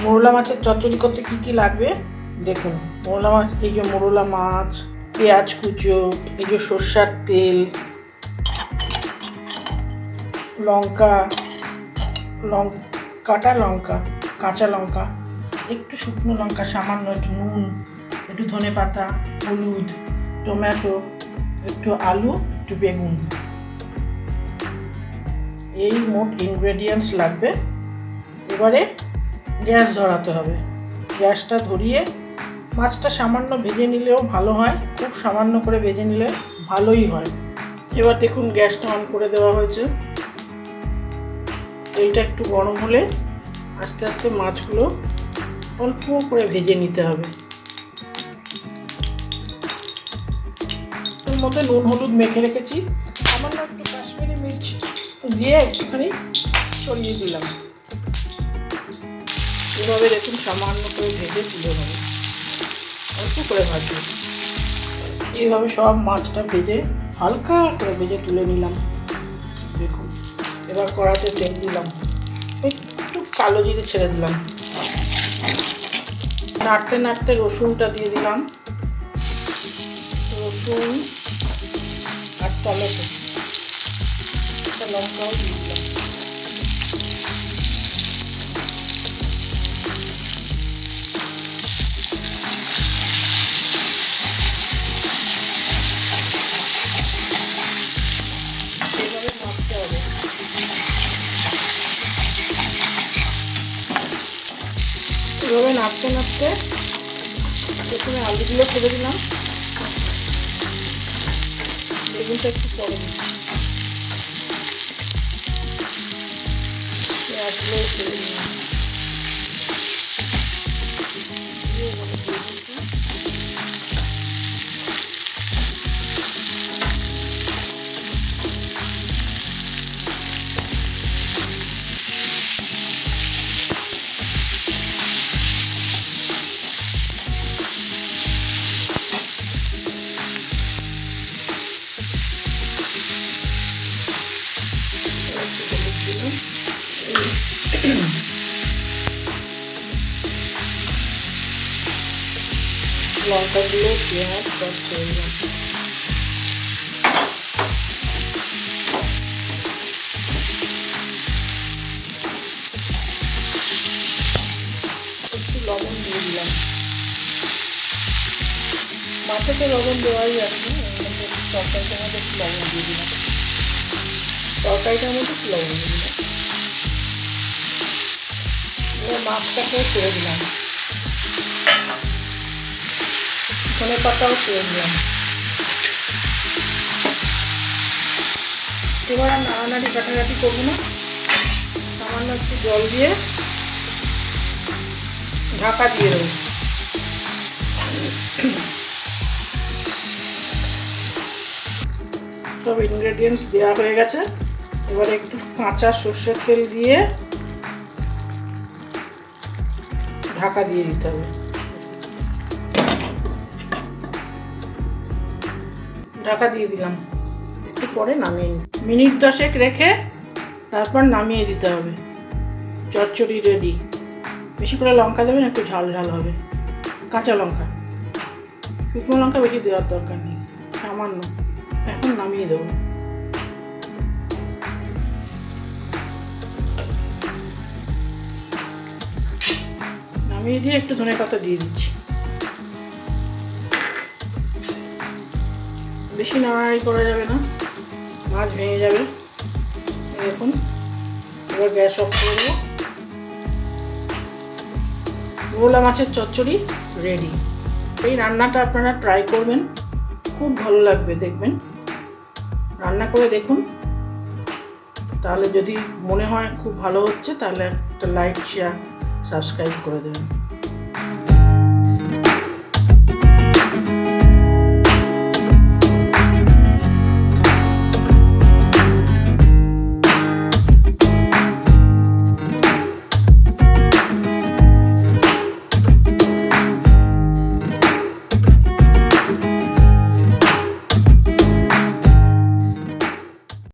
মোরলা মাছের চচ্চড়ি করতে কী কী লাগবে দেখুন। মোরলা মাছ, এই যে মোরলা মাছ, পেঁয়াজ কুচো, এই যে সর্ষার তেল, লঙ্কা, কাটা লঙ্কা, কাঁচা লঙ্কা, একটু শুকনো লঙ্কা, সামান্য একটু নুন, একটু ধনে পাতা, হলুদ, টমেটো, একটু আলু, একটু বেগুন, এই মোট ইনগ্রেডিয়েন্টস লাগবে। এবারে গ্যাস ধরাতে হবে। গ্যাসটা ধরিয়ে মাছটা সামান্য ভেজে নিলেও ভালো হয়, খুব সামান্য করে ভেজে নিলে ভালোই হয়। এবার দেখুন গ্যাসটা অন করে দেওয়া হয়েছে। তেলটা একটু গরম হলে আস্তে আস্তে মাছগুলো অল্প করে ভেজে নিতে হবে। এর মধ্যে নুন হলুদ মেখে রেখেছি, সামান্য একটু কাশ্মীরি মির্চ দিয়ে একটুখানি ছড়িয়ে দিলাম। এভাবে দেখুন সামান্য করে ভেজে তুলে নেব, অল্প করে ভাজবো। এইভাবে সব মাছটা ভেজে হালকা করে ভেজে তুলে নিলাম। দেখুন এবার কড়াতে তেল দিলাম, একটু কালো জিরে ছেড়ে দিলাম, নাড়তে নাড়তে রসুনটা দিয়ে দিলাম, রসুন আর টমেটো, একটা লঙ্কাও দিয়ে দিলাম। এইভাবে নাড়তে হবে। এভাবে নাড়তে নাড়তে প্রথমে আলুগুলো ছেড়ে দিলাম, বেগুনটা একটু পরে দিচ্ছি, পেঁয়াজগুলো ছেড়ে দিলাম, লঙ্কাগুলো পেঁয়াজ সব ছেড়ে দিলাম। একটু লবণ দিয়ে দিলাম, মাছেতে লবণ দেওয়াই আছে, তরকারিটার মধ্যে একটু লবণ দিয়ে দিলাম, তরকারিটার মধ্যে একটু লবণ দিয়ে দিলাম। এবার মাছটাকেও ছেড়ে দিলাম, ধনে পাতাও ছেড়ে দিলাম। এবার আর নাড়ানাড়ি কাটাকাটি করবো না, সামান্য একটু জল দিয়ে ঢাকা দিয়ে দেবো। সব ইনগ্রেডিয়েন্টস দেওয়া হয়ে গেছে। এবার একটু কাঁচা সর্ষের তেল দিয়ে ঢাকা দিয়ে দিতে হবে। ঢাকা দিয়ে দিলাম, একটু পরে নামিয়ে নিই। মিনিট 10 রেখে তারপর নামিয়ে দিতে হবে। চচ্চড়ি রেডি। বেশি করে লঙ্কা দেবেন, একটু ঝাল ঝাল হবে। কাঁচা লঙ্কা, শুকনো লঙ্কা বেশি দেওয়ার দরকার নেই, সামান্য। এখন নামিয়ে দেবো। নামিয়ে দিয়ে একটু ধনে পাতা দিয়ে দিচ্ছি। বেশি নাড়াড়ি করা যাবে না, মাছ ভেঙে যাবে। দেখুন এবার গ্যাস অফ করে দেবো। মোরলা মাছের চচ্চড়ি রেডি। এই রান্নাটা আপনারা ট্রাই করবেন, খুব ভালো লাগবে, দেখবেন। রান্না করে দেখুন, তাহলে যদি মনে হয় খুব ভালো হচ্ছে তাহলে একটা লাইক শেয়ার সাবস্ক্রাইব করে দেবেন।